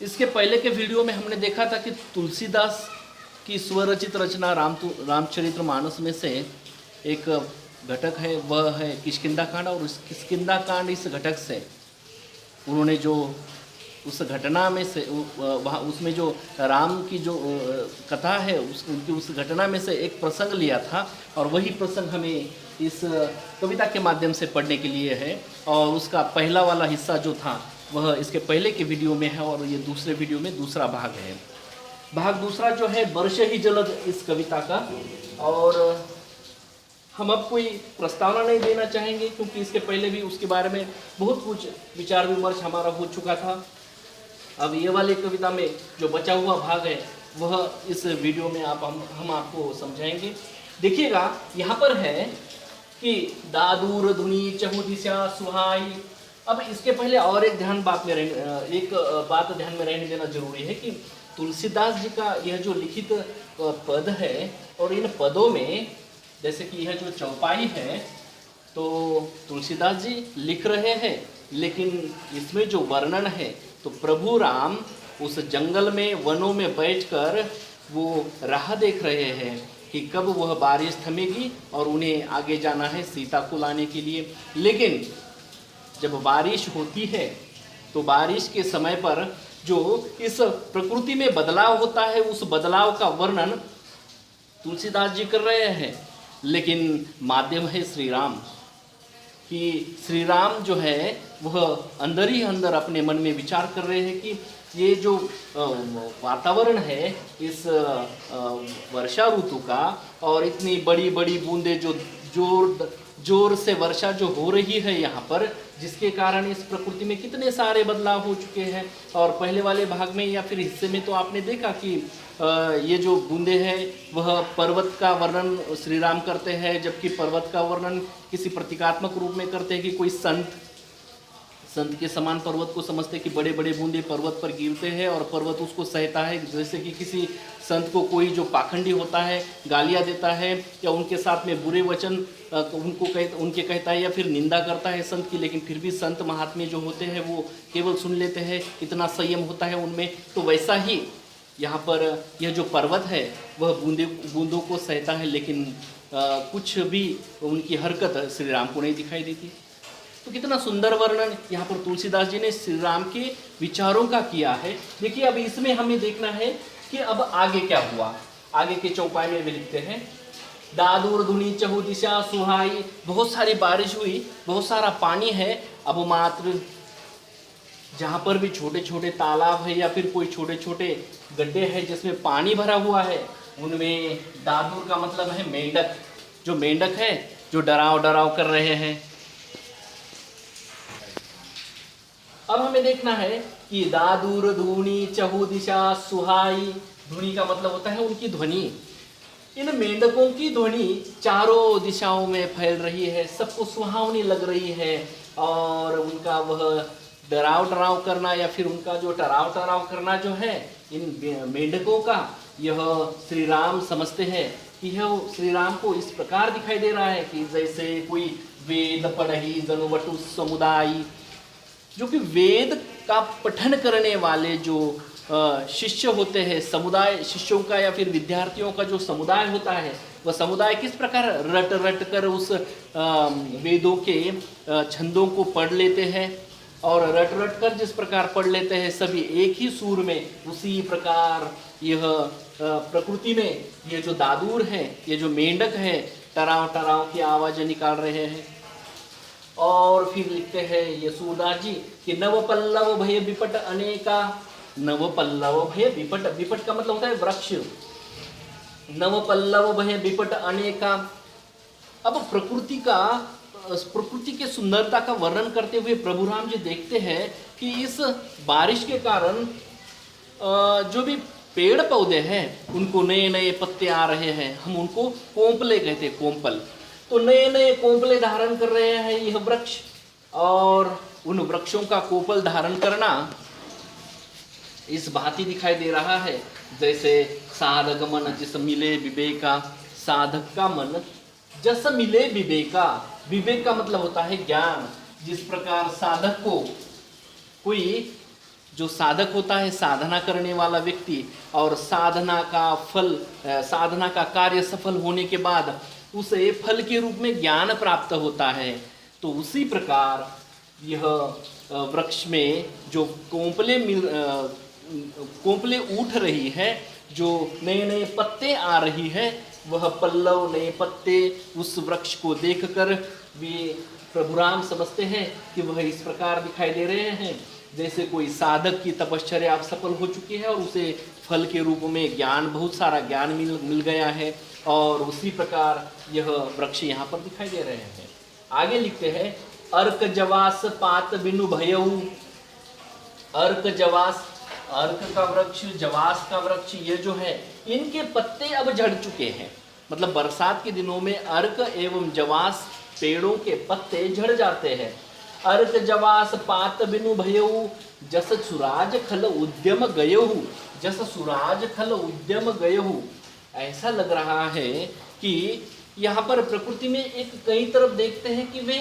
इसके पहले के वीडियो में हमने देखा था कि तुलसीदास की स्वरचित रचना रामचरितमानस में से एक घटक है, वह है किष्किंधा कांड। और उस किष्किंधा कांड इस घटक से उन्होंने जो उस घटना में से वहाँ उसमें जो राम की जो कथा है उनकी उस घटना में से एक प्रसंग लिया था, और वही प्रसंग हमें इस कविता के माध्यम से पढ़ने के लिए है। और उसका पहला वाला हिस्सा जो था वह इसके पहले के वीडियो में है, और ये दूसरे वीडियो में दूसरा भाग है। भाग दूसरा जो है वर्ष ही जलद इस कविता का। और हम अब कोई प्रस्तावना नहीं देना चाहेंगे, क्योंकि इसके पहले भी उसके बारे में बहुत कुछ विचार विमर्श हमारा हो चुका था। अब ये वाली कविता में जो बचा हुआ भाग है वह इस वीडियो में हम आपको समझाएंगे। देखिएगा, यहाँ पर है कि दादूर धुनी चहु दिशा सुहाई। अब इसके पहले और एक बात ध्यान में रहने देना जरूरी है कि तुलसीदास जी का यह जो लिखित पद है, और इन पदों में जैसे कि यह जो चौपाई है तो तुलसीदास जी लिख रहे हैं, लेकिन इसमें जो वर्णन है तो प्रभु राम उस जंगल में वनों में बैठकर वो राह देख रहे हैं कि कब वह बारिश थमेगी और उन्हें आगे जाना है सीता को लाने के लिए। लेकिन जब बारिश होती है तो बारिश के समय पर जो इस प्रकृति में बदलाव होता है उस बदलाव का वर्णन तुलसीदास जी कर रहे हैं, लेकिन माध्यम है श्री राम। कि श्री राम जो है वह अंदर ही अंदर अपने मन में विचार कर रहे हैं कि ये जो वातावरण है इस वर्षा ऋतु का, और इतनी बड़ी बड़ी बूंदें जो जोर से वर्षा जो हो रही है यहाँ पर, जिसके कारण इस प्रकृति में कितने सारे बदलाव हो चुके हैं। और पहले वाले भाग में या फिर हिस्से में तो आपने देखा कि ये जो बूंदे हैं वह पर्वत का वर्णन श्री राम करते हैं, जबकि पर्वत का वर्णन किसी प्रतीकात्मक रूप में करते हैं कि कोई संत के समान पर्वत को समझते कि बड़े बड़े बूंदे पर्वत पर गिरते हैं और पर्वत उसको सहता है। जैसे कि किसी संत को कोई जो पाखंडी होता है गालियाँ देता है या उनके साथ में बुरे वचन उनके कहता है या फिर निंदा करता है संत की, लेकिन फिर भी संत महात्मे जो होते हैं वो केवल सुन लेते हैं, इतना संयम होता है उनमें। तो वैसा ही यहाँ पर यह जो पर्वत है वह बूंदों को सहता है, लेकिन कुछ भी उनकी हरकत श्री राम को नहीं दिखाई देती। तो कितना सुंदर वर्णन यहाँ पर तुलसीदास जी ने श्री राम के विचारों का किया है। देखिए, अब इसमें हमें देखना है कि अब आगे क्या हुआ। आगे के चौपाई में भी लिखते हैं, दादूर धुनी चहु दिशा सुहाई। बहुत सारी बारिश हुई, बहुत सारा पानी है। अब मात्र जहाँ पर भी छोटे छोटे तालाब है या फिर कोई छोटे छोटे गड्ढे हैं जिसमें पानी भरा हुआ है, उनमें दादूर का मतलब है मेंढक। जो मेंढक है जो डराव कर रहे हैं। अब हमें देखना है कि दादूर धुनी चहु दिशा सुहाई। धुनी का मतलब होता है उनकी ध्वनि। इन मेंढकों की ध्वनि चारों दिशाओं में फैल रही है, सबको सुहावनी लग रही है। और उनका वह डराव करना या फिर उनका जो टराव करना जो है इन मेंढकों का, यह श्री राम समझते हैं कि यह श्री राम को इस प्रकार दिखाई दे रहा है कि जैसे कोई वेद पढ़ही जनुवटु समुदाय। जो कि वेद का पठन करने वाले जो शिष्य होते हैं, समुदाय शिष्यों का या फिर विद्यार्थियों का जो समुदाय होता है, वह समुदाय किस प्रकार रट कर उस वेदों के छंदों को पढ़ लेते हैं। और रट कर जिस प्रकार पढ़ लेते हैं सभी एक ही सुर में, उसी प्रकार यह प्रकृति में ये जो दादूर है, ये जो मेंढक है, टराव की आवाज़ें निकाल रहे हैं। और फिर लिखते हैं ये सूरदास जी कि नव पल्लव भय विपट अनेका। नव पल्लव भय विपट का मतलब होता है वृक्ष। नव पल्लव भय विपट अनेका। अब प्रकृति के सुंदरता का वर्णन करते हुए प्रभु राम जी देखते हैं कि इस बारिश के कारण जो भी पेड़ पौधे हैं उनको नए नए पत्ते आ रहे हैं। हम उनको कोंपले कहते हैं, कोंपल। तो नए नए कोंपले धारण कर रहे हैं यह वृक्ष। और उन वृक्षों का कोपल धारण करना इस भांति दिखाई दे रहा है जैसे साधक मन जिस मिले विवेका। साधक का मन जस मिले विवेका। विवेक का मतलब होता है ज्ञान। जिस प्रकार साधक को कोई जो साधक होता है, साधना करने वाला व्यक्ति, और साधना का फल, साधना का कार्य सफल होने के बाद उसे फल के रूप में ज्ञान प्राप्त होता है। तो उसी प्रकार यह वृक्ष में जो कोंपले उठ रही है, जो नए नए पत्ते आ रही है, वह पल्लव नए पत्ते उस वृक्ष को देखकर वे प्रभु राम समझते हैं कि वह इस प्रकार दिखाई दे रहे हैं जैसे कोई साधक की तपश्चर्या सफल हो चुकी है और उसे फल के रूप में ज्ञान, बहुत सारा ज्ञान मिल गया है, और उसी प्रकार यह वृक्ष यहाँ पर दिखाई दे रहे हैं। आगे लिखते हैं, अर्क जवास पात बिनु भयऊ। अर्क जवास, अर्क का वृक्ष, जवास का वृक्ष, ये जो है इनके पत्ते अब झड़ चुके हैं। मतलब बरसात के दिनों में अर्क एवं जवास पेड़ों के पत्ते झड़ जाते हैं। अर्क जवास पात बिनु भयऊ, जस सुराज खल उद्यम गयहु। जस सुराज खल उद्यम गयहु। ऐसा लग रहा है कि यहाँ पर प्रकृति में एक कई तरफ देखते हैं कि वे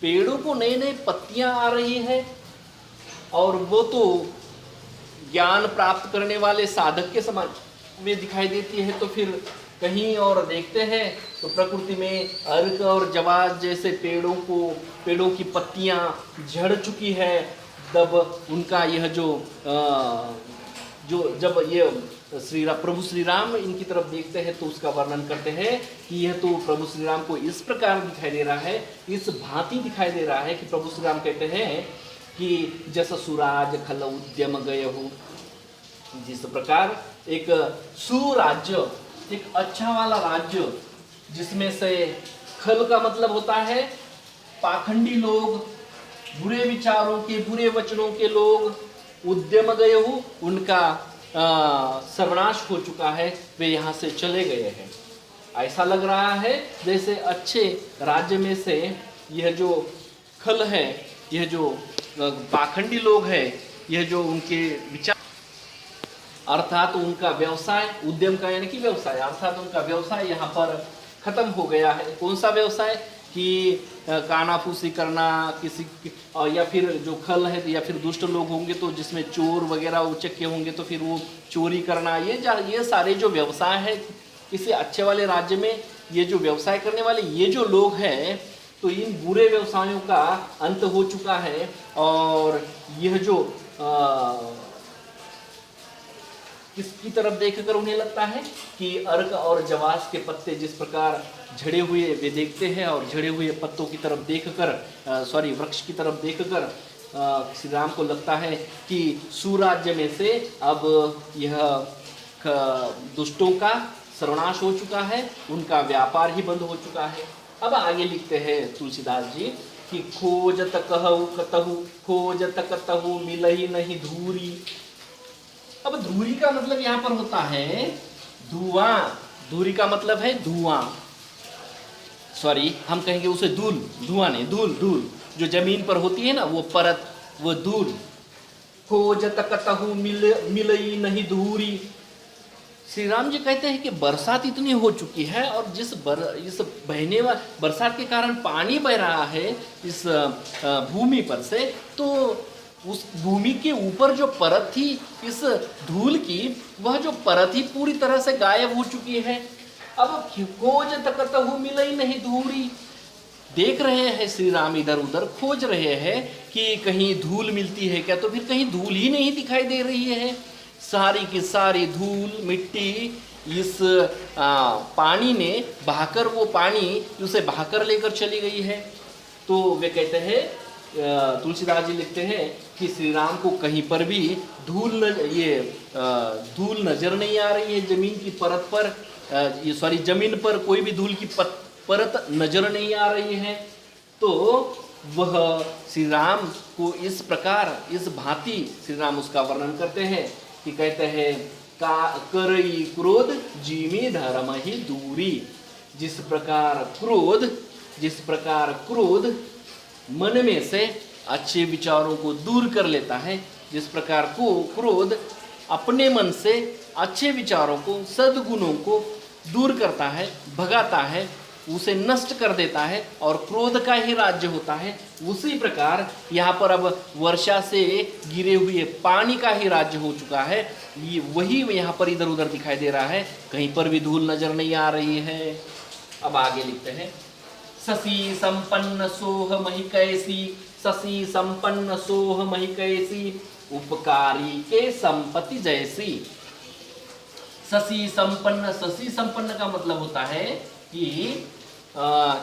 पेड़ों को नई नई पत्तियां आ रही है, और वो तो ज्ञान प्राप्त करने वाले साधक के समान में दिखाई देती है। तो फिर कहीं और देखते हैं तो प्रकृति में अर्क और जवास जैसे पेड़ों की पत्तियां झड़ चुकी है। तब उनका यह जब ये प्रभु श्री राम इनकी तरफ देखते हैं तो उसका वर्णन करते हैं कि यह तो प्रभु श्री राम को इस प्रकार दिखाई दे रहा है, इस भांति दिखाई दे रहा है कि प्रभु श्री राम कहते हैं कि जैसा सुराज खल उद्यम गयहु। जिस प्रकार एक सुराज्य, एक अच्छा वाला राज्य जिसमें से खल का मतलब होता है पाखंडी लोग, बुरे विचारों के, बुरे वचनों के लोग, उद्यम गयहु, उनका सर्वनाश हो चुका है, वे यहाँ से चले गए हैं। ऐसा लग रहा है जैसे अच्छे राज्य में से यह जो खल है, यह जो पाखंडी लोग हैं, यह जो उनके विचार अर्थात उनका व्यवसाय, उद्यम का यानी कि व्यवसाय, अर्थात उनका व्यवसाय यहाँ पर खत्म हो गया है। कौन सा व्यवसाय? कि कानाफूसी करना किसी, या फिर जो खल है या फिर दुष्ट लोग होंगे तो जिसमें चोर वगैरह उचक्के होंगे तो फिर वो चोरी करना, ये सारे जो व्यवसाय है किसी अच्छे वाले राज्य में, ये जो व्यवसाय करने वाले ये जो लोग हैं, तो इन बुरे व्यवसायों का अंत हो चुका है। और यह जो किसकी तरफ देखकर उन्हें लगता है कि अर्क और जवास के पत्ते जिस प्रकार झड़े हुए वे देखते हैं, और झड़े हुए पत्तों की तरफ देखकर, वृक्ष की तरफ देखकर श्री राम को लगता है कि सुराज्य में से अब यह दुष्टों का सर्वनाश हो चुका है, उनका व्यापार ही बंद हो चुका है। अब आगे लिखते हैं तुलसीदास जी कि खोजत कहु कतहु, खोजत कतहु मिलहि नहीं धूरी। अब धूरी का मतलब यहाँ पर होता है धुआं। धूरी का मतलब है धुआं, हम कहेंगे उसे धूल, धुआं नहीं, धूल, धूल जो जमीन पर होती है ना, वो परत, वो धूल। खोजत कतहु मिलई नहीं धूरी। श्री राम जी कहते हैं कि बरसात इतनी हो चुकी है, और इस बहने वाले बरसात के कारण पानी बह रहा है इस भूमि पर से, तो उस भूमि के ऊपर जो परत थी इस धूल की, वह जो परत ही पूरी तरह से गायब हो चुकी है। अब खोजत कतहु मिलई नहीं धूरी। देख रहे हैं श्री राम इधर उधर, खोज रहे हैं कि कहीं धूल मिलती है क्या, तो फिर कहीं धूल ही नहीं दिखाई दे रही है। सारी की सारी धूल मिट्टी इस पानी ने बहाकर, वो पानी उसे बहाकर लेकर चली गई है। तो वे कहते हैं, तुलसीदास जी लिखते हैं कि श्री राम को कहीं पर भी धूल नजर नहीं आ रही है। जमीन की परत पर, जमीन पर कोई भी धूल की परत नजर नहीं आ रही है। तो वह श्री राम को इस प्रकार, इस भांति श्री राम उसका वर्णन करते हैं कि कहते हैं का करई क्रोध जीमी धर्म ही दूरी। जिस प्रकार क्रोध मन में से अच्छे विचारों को दूर कर लेता है, जिस प्रकार को क्रोध अपने मन से अच्छे विचारों को, सद्गुणों को दूर करता है, भगाता है, उसे नष्ट कर देता है और क्रोध का ही राज्य होता है, उसी प्रकार यहाँ पर अब वर्षा से गिरे हुए पानी का ही राज्य हो चुका है। ये वही यहाँ पर इधर उधर दिखाई दे रहा है, कहीं पर भी धूल नजर नहीं आ रही है। अब आगे लिखते हैं, शशि संपन्न सोह मही कैसी, शशि संपन्न सोह मही कैसी, उपकारी के संपत्ति जैसी। शशि संपन्न का मतलब होता है कि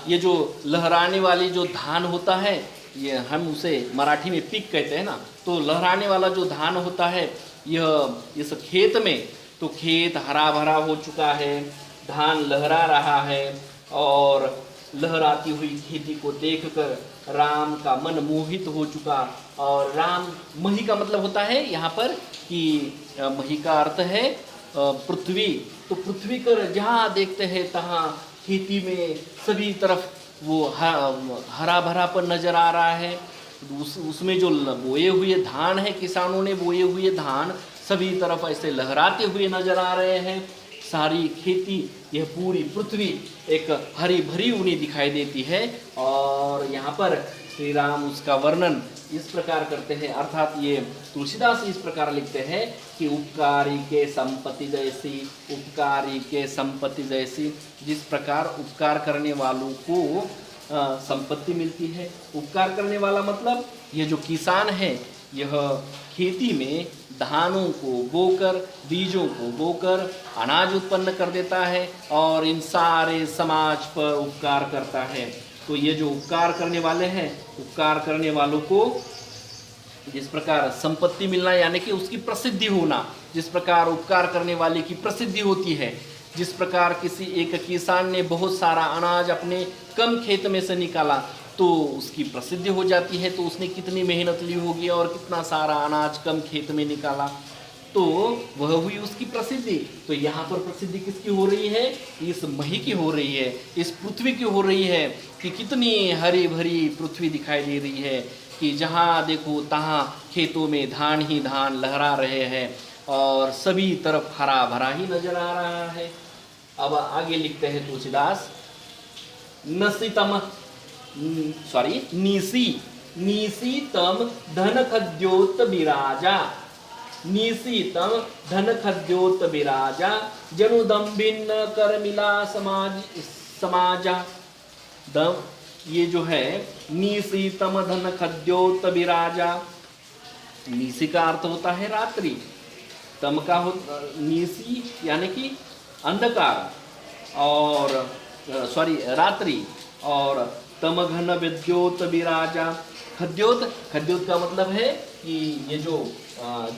ये जो लहराने वाली जो धान होता है, ये हम उसे मराठी में पिक कहते हैं ना, तो लहराने वाला जो धान होता है यह इस खेत में, तो खेत हरा भरा हो चुका है, धान लहरा रहा है और लहराती हुई खेती को देखकर राम का मन मोहित हो चुका। और राम, मही का मतलब होता है यहाँ पर कि मही का अर्थ है पृथ्वी, तो पृथ्वी कर जहाँ देखते हैं तहाँ खेती में सभी तरफ वो हरा भरापन नजर आ रहा है। उसमें जो बोए हुए धान है, किसानों ने बोए हुए धान सभी तरफ ऐसे लहराते हुए नजर आ रहे हैं। सारी खेती, यह पूरी पृथ्वी एक हरी भरी उन्हें दिखाई देती है। और यहाँ पर श्री राम उसका वर्णन इस प्रकार करते हैं, अर्थात ये तुलसीदास इस प्रकार लिखते हैं कि उपकारी के संपत्ति जैसी, उपकारी के संपत्ति जैसी, जिस प्रकार उपकार करने वालों को संपत्ति मिलती है। उपकार करने वाला मतलब ये जो किसान है, यह खेती में धानों को बोकर, बीजों को बोकर अनाज उत्पन्न कर देता है और इन सारे समाज पर उपकार करता है। तो ये जो उपकार करने वाले हैं, उपकार करने वालों को जिस प्रकार संपत्ति मिलना यानी कि उसकी प्रसिद्धि होना, जिस प्रकार उपकार करने वाले की प्रसिद्धि होती है, जिस प्रकार किसी एक किसान ने बहुत सारा अनाज अपने कम खेत में से निकाला तो उसकी प्रसिद्धि हो जाती है, तो उसने कितनी मेहनत ली होगी और कितना सारा अनाज कम खेत में निकाला, तो वह हुई उसकी प्रसिद्धि। तो यहाँ पर प्रसिद्धि किसकी हो रही है? इस मही की हो रही है, इस पृथ्वी की हो रही है कि कितनी हरी भरी पृथ्वी दिखाई दे रही है कि जहाँ देखो तहाँ खेतों में धान ही धान लहरा रहे हैं और सभी तरफ हरा भरा ही नजर आ रहा है। अब आगे लिखते हैं तुलसीदास, नीसीतम धन खद्योत विराजा, नीसीतम धन खद्योत विराजा, जनुदम्बिन्न कर मिला समाजा। दम, ये जो है नीसीतम धन खद्योत विराजा, नीसी का अर्थ होता है रात्रि, तम का हो नीसी यानी कि अंधकार, और रात्रि, और तम घन विद्योत विराजा। खद्योत, खद्योत का मतलब है कि ये जो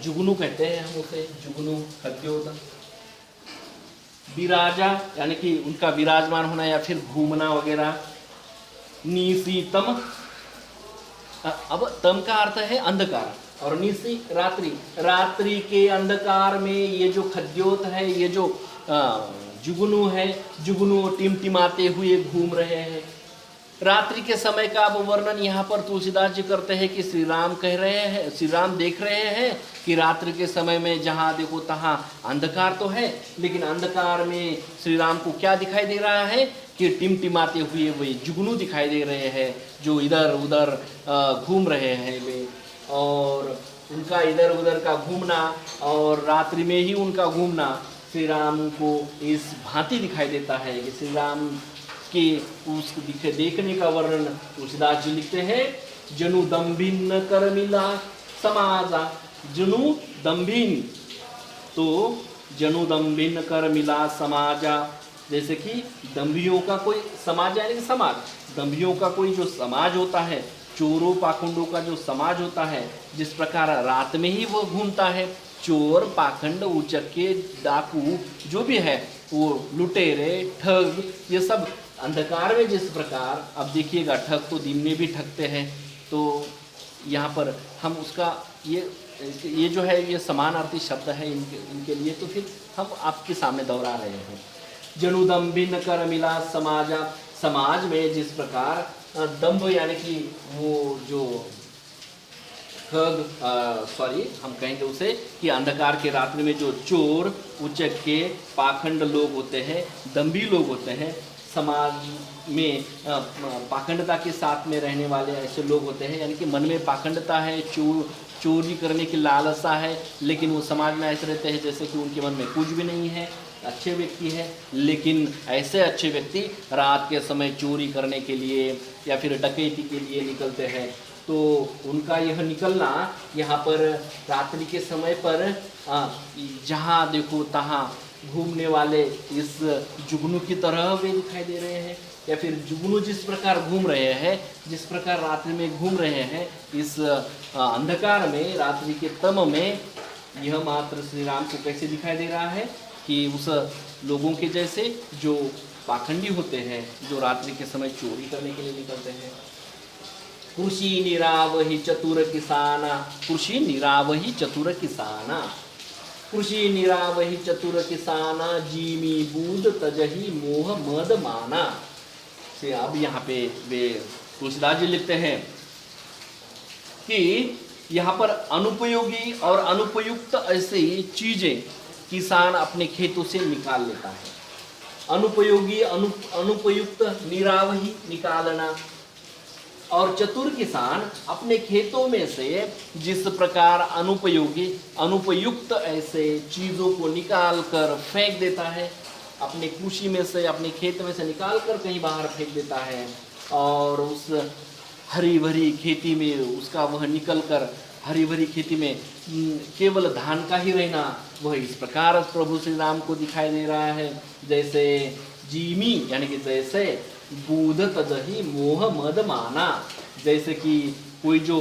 जुगनू कहते हैं हम उसे, जुगनू खद्योत। विराजा यानी कि उनका विराजमान होना या फिर घूमना वगैरह। नीसीतम, अब तम का अर्थ है अंधकार और नीसी रात्रि, रात्रि के अंधकार में ये जो खद्योत है, ये जो जुगनू है, जुगनू टिमटिमाते हुए घूम रहे हैं। रात्रि के समय का अब वर्णन यहाँ पर तुलसीदास जी करते हैं कि श्री राम कह रहे हैं, श्री राम देख रहे हैं कि रात्रि के समय में जहाँ देखो तहाँ अंधकार तो है, लेकिन अंधकार में श्री राम को क्या दिखाई दे रहा है कि टिमटिमाते हुए वे जुगनू दिखाई दे रहे हैं जो इधर उधर घूम रहे हैं वे, और उनका इधर उधर का घूमना और रात्रि में ही उनका घूमना श्री राम को इस भांति दिखाई देता है कि श्री राम के उस देखने का वर्णन तुलसीदास जी लिखते हैं, जनु दम्भिन कर मिला समाजा। जनु दम्भिन, तो जनु दम्भिन कर मिला समाजा, जैसे कि दम्भियों का कोई समाज यानी कि समाज, दम्भियों का कोई जो समाज होता है, चोरों पाखंडों का जो समाज होता है, जिस प्रकार रात में ही वो घूमता है, चोर पाखंड उचक्के डाकू जो भी है वो लुटेरे ठग, ये सब अंधकार में जिस प्रकार, अब देखिएगा ठग तो दिन में भी ठगते हैं, तो यहाँ पर हम उसका ये जो है ये समानार्थी शब्द है इनके लिए, तो फिर हम आपके सामने दोहरा रहे हैं। जनुदम्भिन कर मिला समाजा, समाज में जिस प्रकार दम्भ यानी कि वो जो हम कहेंगे उसे कि अंधकार के रात्रि में जो चोर उचक्के पाखंड लोग होते हैं, दम्भी लोग होते हैं, समाज में पाखंडता के साथ में रहने वाले ऐसे लोग होते हैं, यानी कि मन में पाखंडता है, चोरी करने की लालसा है, लेकिन वो समाज में ऐसे रहते हैं जैसे कि उनके मन में कुछ भी नहीं है, अच्छे व्यक्ति है। लेकिन ऐसे अच्छे व्यक्ति रात के समय चोरी करने के लिए या फिर डकैती के लिए निकलते हैं। तो उनका यह निकलना यहाँ पर रात्रि के समय पर जहाँ देखो तहाँ घूमने वाले इस जुगनू की तरह वे दिखाई दे रहे हैं, या फिर जुगनू जिस प्रकार घूम रहे हैं, जिस प्रकार रात्रि में घूम रहे हैं, इस अंधकार में, रात्रि के तम में, यह मात्र श्री राम को कैसे दिखाई दे रहा है कि उस लोगों के जैसे जो पाखंडी होते हैं, जो रात्रि के समय चोरी करने के लिए निकलते हैं। कृषि निरावहि चतुर किसाना, कृषि निरावहि चतुर किसाना, कृषि निरावहि चतुर किसाना, जीमी बूद तजही मोह मद माना। से अब यहाँ पे वे तुलसीदास जी लिखते हैं कि यहाँ पर अनुपयोगी और अनुपयुक्त ऐसी चीजें किसान अपने खेतों से निकाल लेता है। अनुपयोगी अनुपयुक्त निरावही निकालना, और चतुर किसान अपने खेतों में से जिस प्रकार अनुपयोगी अनुपयुक्त ऐसे चीज़ों को निकाल कर फेंक देता है, अपने कृषि में से, अपने खेत में से निकाल कर कहीं बाहर फेंक देता है, और उस हरी भरी खेती में उसका वह निकल कर हरी भरी खेती में केवल धान का ही रहना, वह इस प्रकार प्रभु श्री राम को दिखाई दे रहा है जैसे जीमी, यानी कि जैसे बूध तजही मोह मद माना, जैसे कि कोई जो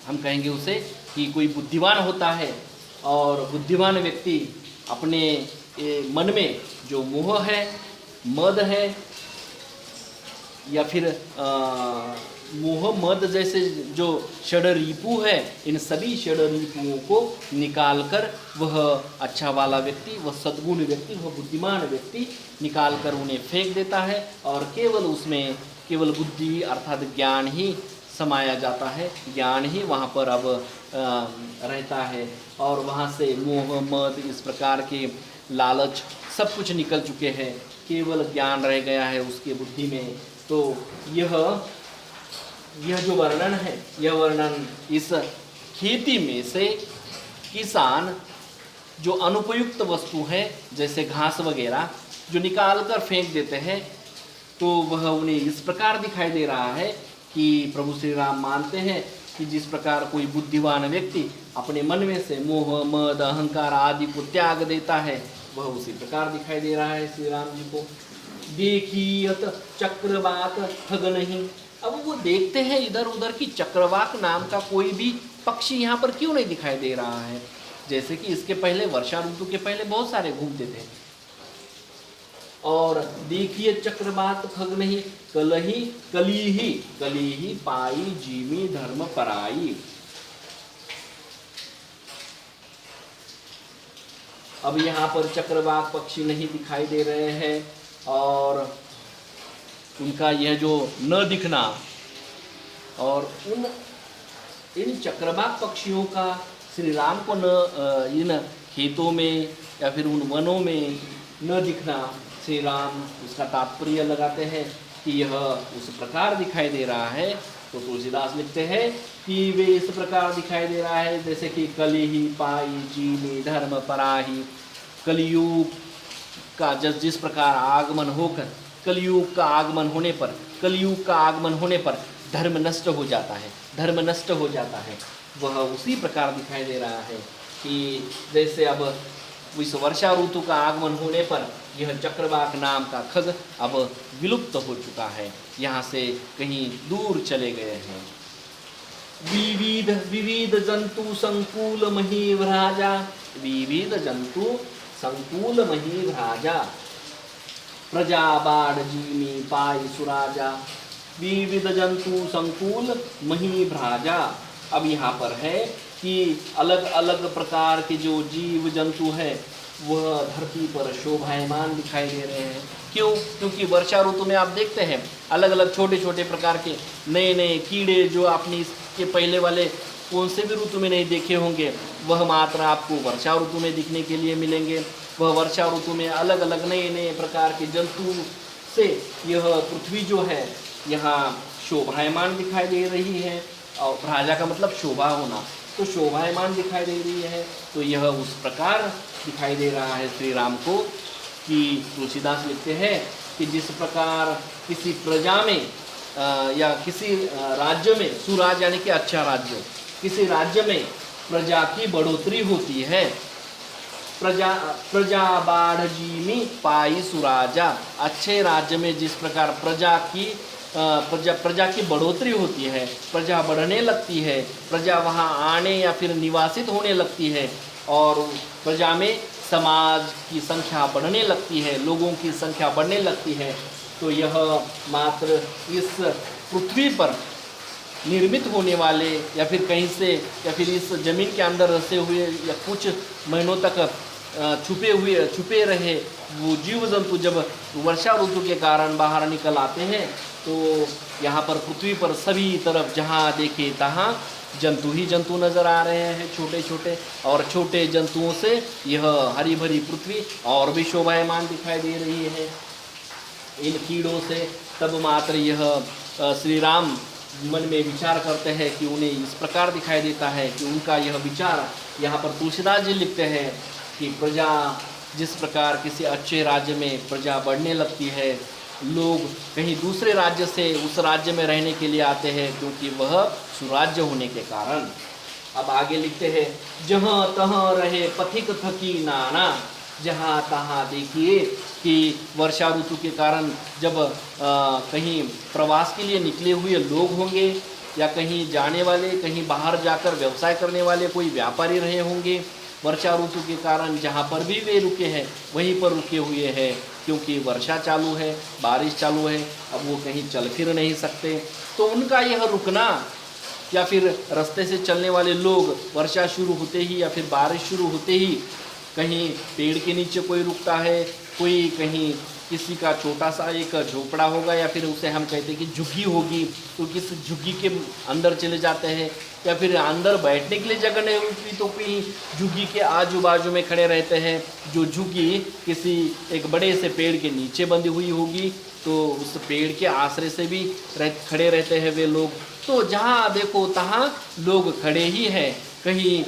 हम कहेंगे उसे कि कोई बुद्धिमान होता है, और बुद्धिमान व्यक्ति अपने मन में जो मोह है, मद है, या फिर मोह मद जैसे जो षड्रिपु है, इन सभी षड्रिपुओं को निकालकर वह अच्छा वाला व्यक्ति, वह सद्गुण व्यक्ति, वह बुद्धिमान व्यक्ति निकालकर उन्हें फेंक देता है, और केवल उसमें केवल बुद्धि अर्थात ज्ञान ही समाया जाता है, ज्ञान ही वहाँ पर अब रहता है, और वहाँ से मोह मद इस प्रकार के लालच सब कुछ निकल चुके हैं, केवल ज्ञान रह गया है उसके बुद्धि में। तो यह जो वर्णन है, यह वर्णन इस खेती में से किसान जो अनुपयुक्त वस्तु है जैसे घास वगैरह जो निकाल कर फेंक देते हैं, तो वह उन्हें इस प्रकार दिखाई दे रहा है कि प्रभु श्री राम मानते हैं कि जिस प्रकार कोई बुद्धिमान व्यक्ति अपने मन में से मोह मद अहंकार आदि को त्याग देता है, वह उसी प्रकार दिखाई दे रहा है श्री राम जी को। देखियत चक्रवाक ठग नहीं, अब वो देखते हैं इधर उधर की चक्रवाक नाम का कोई भी पक्षी यहाँ पर क्यों नहीं दिखाई दे रहा है, जैसे कि इसके पहले वर्षा ऋतु के पहले बहुत सारे घूमते थे। और देखिए चक्रवात खग नहीं, कली ही पाई जीमी धर्म पराई। अब यहाँ पर चक्रवाक पक्षी नहीं दिखाई दे रहे हैं, और उनका यह जो न दिखना, और इन चक्रवाक पक्षियों का श्री राम को न इन खेतों में या फिर उन वनों में न दिखना, श्री राम उसका तात्पर्य लगाते हैं कि यह उस प्रकार दिखाई दे रहा है। तो तुलसीदास लिखते हैं कि वे इस प्रकार दिखाई दे रहा है जैसे कि कली ही पाई जीनी धर्म पराही, कलयुग का जिस प्रकार आगमन होकर, कलयुग का आगमन होने पर धर्म नष्ट हो जाता है, धर्म नष्ट हो जाता है, वह उसी प्रकार दिखाई दे रहा है कि जैसे अब इस वर्षा ऋतु का आगमन होने पर यह चक्रवाक नाम का खग अब विलुप्त हो चुका है, यहाँ से कहीं दूर चले गए हैं। विविध जंतु संकुल महीव्राजा, विविध जंतु संकुल महीव्राजा, प्रजा बाढ़ जीमी पाई सुराजा, विविध जंतु संकुल महीभ्राजा। अब यहाँ पर है कि अलग अलग प्रकार के जो जीव जंतु है वह धरती पर शोभायमान दिखाई दे रहे हैं। क्यों? क्योंकि वर्षा ऋतु में आप देखते हैं अलग अलग छोटे छोटे प्रकार के नए नए कीड़े जो अपनी इसके पहले वाले कौन से भी ऋतु में नहीं देखे होंगे, वह मात्र आपको वर्षा ऋतु में दिखने के लिए मिलेंगे। वह वर्षा ऋतु में अलग अलग नए नए प्रकार के जंतु से यह पृथ्वी जो है यहाँ शोभायमान दिखाई दे रही है। और राजा का मतलब शोभा होना, तो शोभायमान दिखाई दे रही है। तो यह उस प्रकार दिखाई दे रहा है श्री राम को कि तुलसीदास लिखते हैं कि जिस प्रकार किसी प्रजा में या किसी राज्य में, सुराज यानी कि अच्छा राज्य, किसी राज्य में प्रजा की बढ़ोतरी होती है। प्रजा बाढ़ जीमी पाई सुराजा। अच्छे राज्य में जिस प्रकार प्रजा की बढ़ोतरी होती है, प्रजा बढ़ने लगती है, प्रजा वहाँ आने या फिर निवासित होने लगती है, और प्रजा में समाज की संख्या बढ़ने लगती है, लोगों की संख्या बढ़ने लगती है, तो यह मात्र इस पृथ्वी पर निर्मित होने वाले या फिर कहीं से या फिर इस जमीन के अंदर रसे हुए या कुछ महीनों तक छुपे रहे वो जीव जंतु जब वर्षा ऋतु के कारण बाहर निकल आते हैं, तो यहाँ पर पृथ्वी पर सभी तरफ जहाँ देखे तहाँ जंतु ही जंतु नज़र आ रहे हैं, छोटे छोटे, और छोटे जंतुओं से यह हरी भरी पृथ्वी और भी शोभायमान दिखाई दे रही है। इन कीड़ों से तब मात्र यह श्री राम मन में विचार करते हैं कि उन्हें इस प्रकार दिखाई देता है कि उनका यह विचार, यहाँ पर तुलसीदास जी लिखते हैं कि प्रजा जिस प्रकार किसी अच्छे राज्य में प्रजा बढ़ने लगती है, लोग कहीं दूसरे राज्य से उस राज्य में रहने के लिए आते हैं क्योंकि वह सुराज्य होने के कारण। अब आगे लिखते हैं, जहाँ तहाँ रहे पथिक थकी नाना। जहाँ तहाँ देखिए कि वर्षा ऋतु के कारण जब कहीं प्रवास के लिए निकले हुए लोग होंगे या कहीं जाने वाले, कहीं बाहर जाकर व्यवसाय करने वाले कोई व्यापारी रहे होंगे, वर्षा ऋतु के कारण जहाँ पर भी वे रुके हैं वहीं पर रुके हुए हैं क्योंकि वर्षा चालू है, बारिश चालू है, अब वो कहीं चल फिर नहीं सकते। तो उनका यह रुकना या फिर रास्ते से चलने वाले लोग वर्षा शुरू होते ही या फिर बारिश शुरू होते ही कहीं पेड़ के नीचे कोई रुकता है, कोई कहीं किसी का छोटा सा एक झोपड़ा होगा या फिर उसे हम कहते हैं कि झुग्गी होगी, तो किस झुग्गी के अंदर चले जाते हैं, या फिर अंदर बैठने के लिए जगह नहीं होती तो कोई झुग्गी के आजू बाजू में खड़े रहते हैं। जो झुग्गी किसी एक बड़े से पेड़ के नीचे बंधी हुई होगी तो उस पेड़ के आश्रय से भी खड़े रहते हैं वे लोग। तो जहाँ देखो तहाँ लोग खड़े ही हैं, कहीं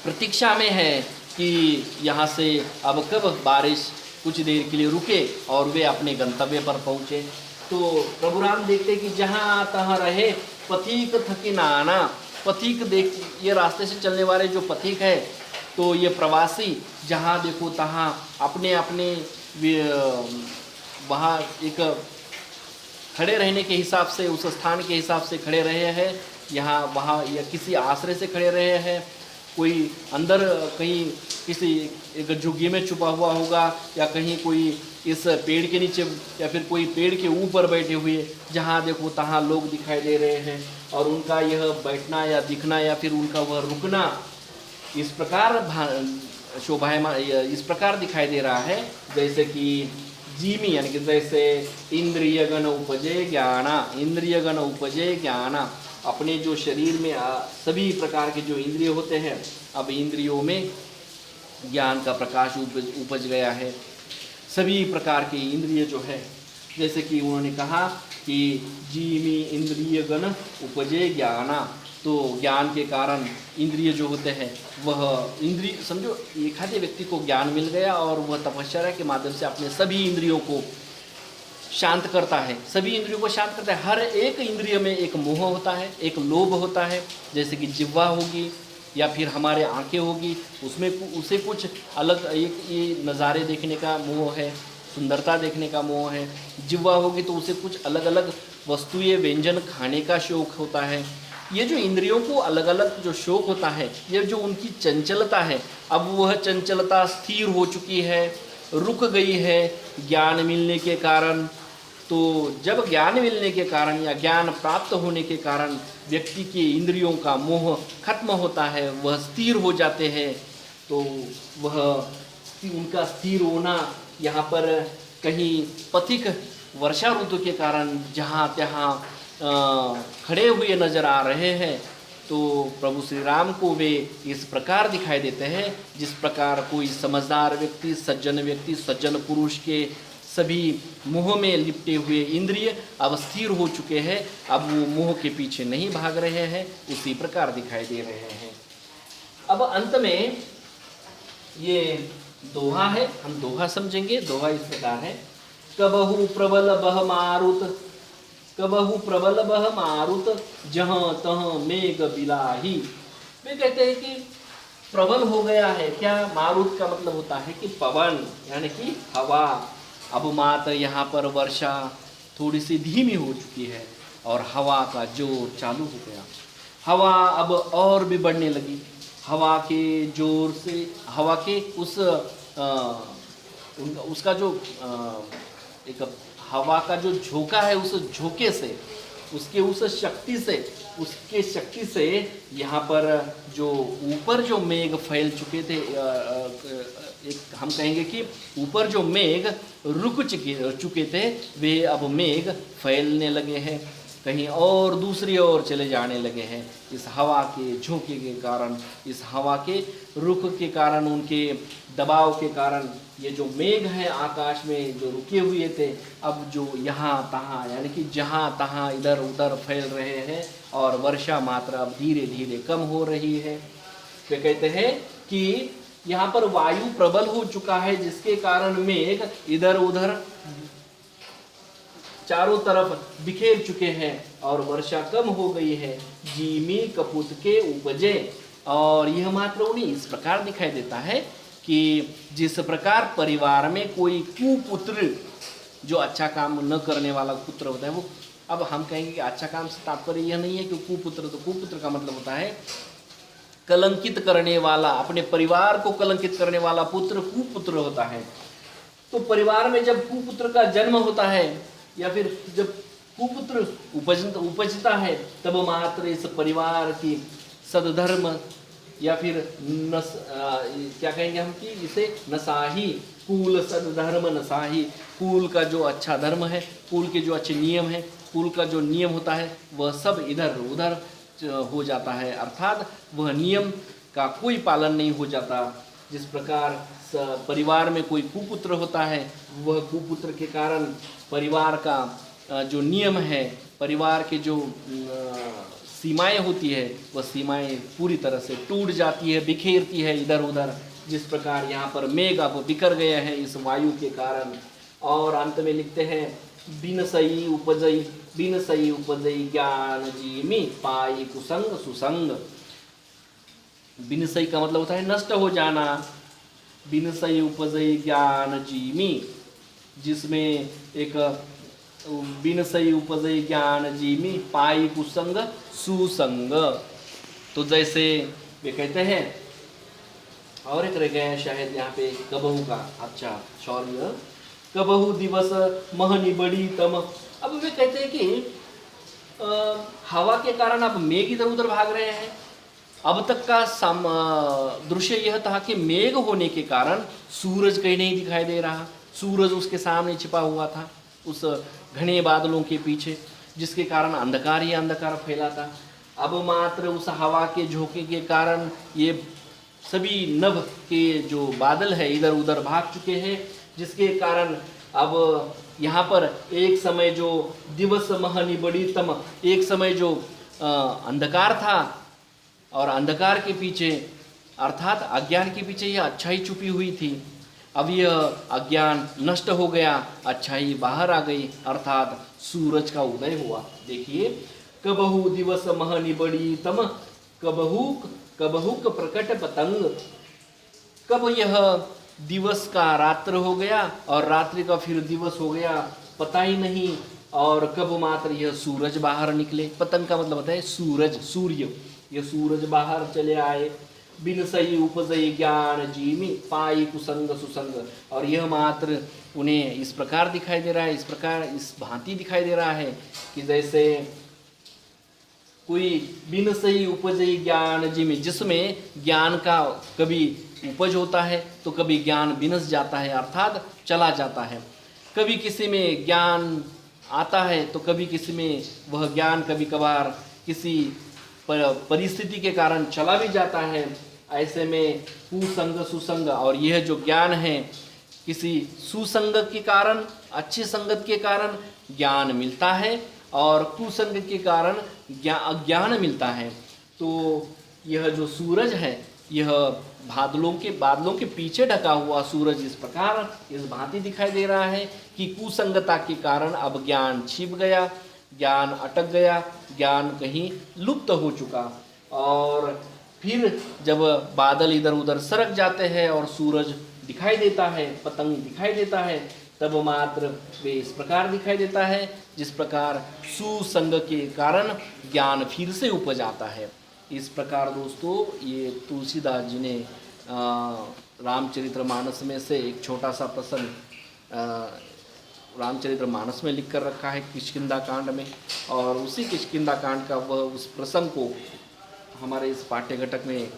प्रतीक्षा में है कि यहाँ से अब कब बारिश कुछ देर के लिए रुके और वे अपने गंतव्य पर पहुँचे। तो प्रभु राम देखते कि जहाँ तहाँ रहे पथिक थकी नाना। पथिक देख, ये रास्ते से चलने वाले जो पथिक है, तो ये प्रवासी जहाँ देखो तहाँ अपने अपने वहाँ एक खड़े रहने के हिसाब से, उस स्थान के हिसाब से खड़े रहे हैं, यहाँ वहाँ या किसी आश्रय से खड़े रहे हैं। कोई अंदर कहीं किसी एक झुग्गी में छुपा हुआ होगा या कहीं कोई इस पेड़ के नीचे या फिर कोई पेड़ के ऊपर बैठे हुए, जहाँ देखो तहाँ लोग दिखाई दे रहे हैं। और उनका यह बैठना या दिखना या फिर उनका वह रुकना इस प्रकार शोभायमान इस प्रकार दिखाई दे रहा है जैसे कि जीमी, यानी कि जैसे इंद्रियगण उपजे ज्ञाना। इंद्रियगण उपजे ज्ञाना, अपने जो शरीर में सभी प्रकार के जो इंद्रिय होते हैं, अब इंद्रियों में ज्ञान का प्रकाश उपज गया है। सभी प्रकार के इंद्रिय जो है, जैसे कि उन्होंने कहा कि जीमी इंद्रिय गण उपजे ज्ञाना, तो ज्ञान के कारण इंद्रिय जो होते हैं वह इंद्रिय, समझो एक आधे व्यक्ति को ज्ञान मिल गया और वह तपश्चर्या के माध्यम से अपने सभी इंद्रियों को शांत करता है, सभी इंद्रियों को शांत करता है। हर एक इंद्रिय में एक मोह होता है, एक लोभ होता है, जैसे कि जिह्वा होगी या फिर हमारे आंखें होगी, उसमें उसे कुछ अलग एक ये नज़ारे देखने का मोह है, सुंदरता देखने का मोह है। जिह्वा होगी तो उसे कुछ अलग अलग वस्तुएं व्यंजन खाने का शौक होता है। ये जो इंद्रियों को अलग अलग जो शौक होता है, ये जो उनकी चंचलता है, अब वह चंचलता स्थिर हो चुकी है, रुक गई है ज्ञान मिलने के कारण। तो जब ज्ञान मिलने के कारण या ज्ञान प्राप्त होने के कारण व्यक्ति के इंद्रियों का मोह खत्म होता है, वह स्थिर हो जाते हैं, तो वह उनका स्थिर होना यहाँ पर कहीं पथिक वर्षा ऋतु के कारण जहाँ तहाँ खड़े हुए नजर आ रहे हैं, तो प्रभु श्री राम को वे इस प्रकार दिखाई देते हैं जिस प्रकार कोई समझदार व्यक्ति, सज्जन पुरुष के सभी मोह में लिपटे हुए इंद्रिय अब स्थिर हो चुके हैं, अब वो मोह के पीछे नहीं भाग रहे हैं, उसी प्रकार दिखाई दे रहे हैं। अब अंत में ये दोहा है, हम दोहा समझेंगे। दोहा इस प्रकार है, कबहु प्रबल बह मारुत, कबहु प्रबल बह मारुत, जहाँ तहाँ मेघ बिलाही। वे कहते हैं कि प्रबल हो गया है, क्या मारुत का मतलब होता है कि पवन यानी कि हवा। अब मात्र यहाँ पर वर्षा थोड़ी सी धीमी हो चुकी है और हवा का जोर चालू हो गया। हवा अब और भी बढ़ने लगी। हवा के जोर से, हवा के उसका जो एक हवा का जो झोंका है, उस झोंके से, उसके उस शक्ति से, उसके शक्ति से यहाँ पर जो ऊपर जो मेघ फैल चुके थे, एक हम कहेंगे कि ऊपर जो मेघ रुक चुके थे, वे अब मेघ फैलने लगे हैं, कहीं और दूसरी ओर चले जाने लगे हैं। इस हवा के झोंके के कारण, इस हवा के रुख के कारण, उनके दबाव के कारण ये जो मेघ है आकाश में जो रुके हुए थे, अब जो यहाँ तहाँ यानी कि जहाँ तहाँ इधर उधर फैल रहे हैं और वर्षा मात्रा अब धीरे धीरे कम हो रही है। वे कहते हैं कि यहाँ पर वायु प्रबल हो चुका है, जिसके कारण मेघ इधर उधर चारों तरफ बिखेर चुके हैं और वर्षा कम हो गई है। जीमी कपूत के उपजे, और यह मात्र उन्हें इस प्रकार दिखाई देता है कि जिस प्रकार परिवार में कोई कुपुत्र, जो अच्छा काम न करने वाला पुत्र होता है, वो, अब हम कहेंगे कि अच्छा काम से तात्पर्य यह नहीं है कि कुपुत्र, तो कुपुत्र का मतलब होता है कलंकित करने वाला, अपने परिवार को कलंकित करने वाला पुत्र कुपुत्र होता है। तो परिवार में जब कुपुत्र का जन्म होता है या फिर जब कुपुत्र उपजता है, तब मात्र इस परिवार की सदधर्म या फिर क्या कहेंगे हम कि इसे नसाही, कुल सदधर्म नसाही, कुल का जो अच्छा धर्म है, कुल के जो अच्छे नियम है, कुल का जो नियम होता है, वह सब इधर उधर हो जाता है, अर्थात वह नियम का कोई पालन नहीं हो जाता। जिस प्रकार परिवार में कोई कुपुत्र होता है, वह कुपुत्र के कारण परिवार का जो नियम है, परिवार के जो सीमाएं होती है, वह सीमाएं पूरी तरह से टूट जाती है, बिखेरती है इधर उधर। जिस प्रकार यहाँ पर मेघ अब बिखर गए हैं इस वायु के कारण। और अंत में लिखते हैं, बिन सई उपजई ज्ञान जीमी, पाई कुसंग सुसंग। बिन सई का मतलब होता है नष्ट हो जाना। बिन सई उपजई ज्ञान जीमी, जिसमें एक बिन सई उपजई ज्ञान जीमी, पाई कुसंग सुसंग। तो जैसे वे कहते हैं, और एक रह गया है शायद यहाँ पे कबहू का, अच्छा सॉरी, कबहू दिवस महनी बड़ी तम। अब वे कहते हैं कि हवा के कारण अब मेघ इधर उधर भाग रहे हैं। अब तक का दृश्य यह था कि मेघ होने के कारण सूरज कहीं नहीं दिखाई दे रहा, सूरज उसके सामने छिपा हुआ था उस घने बादलों के पीछे, जिसके कारण अंधकार ही अंधकार फैला था। अब मात्र उस हवा के झोंके के कारण ये सभी नभ के जो बादल है इधर उधर भाग चुके हैं, जिसके कारण अब यहाँ पर एक समय जो दिवस महनी बड़ी तम, एक समय जो अंधकार था और अंधकार के पीछे अर्थात अज्ञान के पीछे यह अच्छाई छुपी हुई थी, अब यह अज्ञान नष्ट हो गया, अच्छाई बाहर आ गई, अर्थात सूरज का उदय हुआ। देखिए, कबहू दिवस महनी बड़ी तम, कबहुक प्रकट पतंग। कब यह दिवस का रात्र हो गया और रात्रि का फिर दिवस हो गया, पता ही नहीं। और कब मात्र यह सूरज बाहर निकले, पतंग का मतलब होता है सूरज, सूर्य, यह सूरज बाहर चले आए। बिन सही उपजई ज्ञान जीमी, पाई कुसंग सुसंग। और यह मात्र उन्हें इस प्रकार दिखाई दे रहा है, इस प्रकार इस भांति दिखाई दे रहा है कि जैसे कोई बिन सही उपजई ज्ञान जीमी, जिसमें ज्ञान का कभी उपज होता है तो कभी ज्ञान बिनस जाता है, अर्थात चला जाता है। कभी किसी में ज्ञान आता है तो कभी किसी में वह ज्ञान कभी कभार किसी परिस्थिति के कारण चला भी जाता है। ऐसे में कुसंग सुसंग, और यह जो ज्ञान है किसी सुसंगत के कारण, अच्छी संगत के कारण ज्ञान मिलता है, और कुसंग के कारण अज्ञान मिलता है। तो यह जो सूरज है, यह बादलों के पीछे ढका हुआ सूरज इस प्रकार इस भांति दिखाई दे रहा है कि कुसंगता के कारण अब ज्ञान छिप गया, ज्ञान अटक गया, ज्ञान कहीं लुप्त हो चुका। और फिर जब बादल इधर उधर सरक जाते हैं और सूरज दिखाई देता है, पतंग दिखाई देता है, तब मात्र वे इस प्रकार दिखाई देता है जिस प्रकार सुसंग के कारण ज्ञान फिर से उपज आता है। इस प्रकार दोस्तों ये तुलसीदास जी ने रामचरितमानस में से एक छोटा सा प्रसंग रामचरितमानस में लिख कर रखा है किष्किंधा कांड में, और उसी किष्किंधा कांड का वह उस प्रसंग को हमारे इस पाठ्य घटक में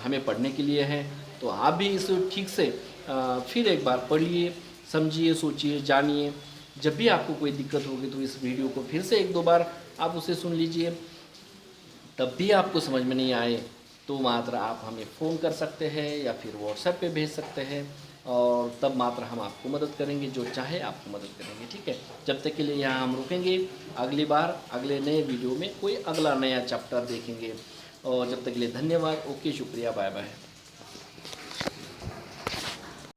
हमें पढ़ने के लिए है। तो आप भी इसे ठीक से फिर एक बार पढ़िए, समझिए, सोचिए, जानिए। जब भी आपको कोई दिक्कत होगी तो इस वीडियो को फिर से एक दो बार आप उसे सुन लीजिए। तब भी आपको समझ में नहीं आए तो मात्र आप हमें फ़ोन कर सकते हैं या फिर व्हाट्सएप पे भेज सकते हैं, और तब मात्र हम आपको मदद करेंगे, जो चाहे आपको मदद करेंगे। ठीक है, जब तक के लिए यहाँ हम रुकेंगे। अगली बार अगले नए वीडियो में कोई अगला नया चैप्टर देखेंगे, और जब तक के लिए धन्यवाद। ओके, शुक्रिया, बाय बाय।